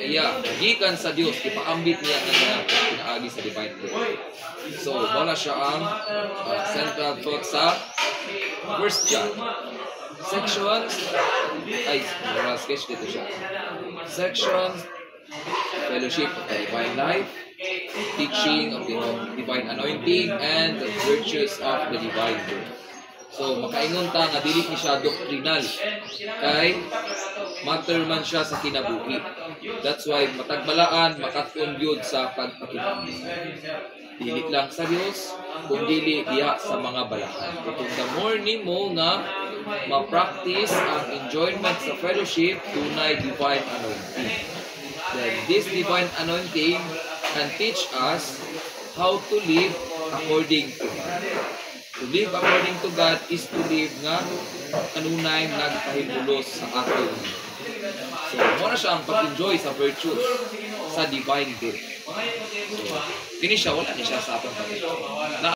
Kaya, gikan sa Dios, ipaambit niya nga pinaagi sa divine birth. So, wala siya ang central thought sa 1 John. Sections, sketch dito siya. Sections, fellowship of the divine life, teaching of the divine anointing, and the virtues of the divine birth. So, makaingon ta nga dili ni siya doktrinal. Kay matter man siya sa kinabuhi. That's why matagbalaan, makatun yun sa pagpakinig. Dili lang sa Dios, kundi diha sa mga balahan. Kung the more nimo nga ma-practice ang enjoyment sa fellowship, tunay divine anointing. Then this divine anointing can teach us how to live according to God. To live according to God is to live nga kanunay nagpahimulos sa aton. So, muna siya ang pag-enjoy sa virtues sa divine birth. So, finish siya, wala niya siya sa aton.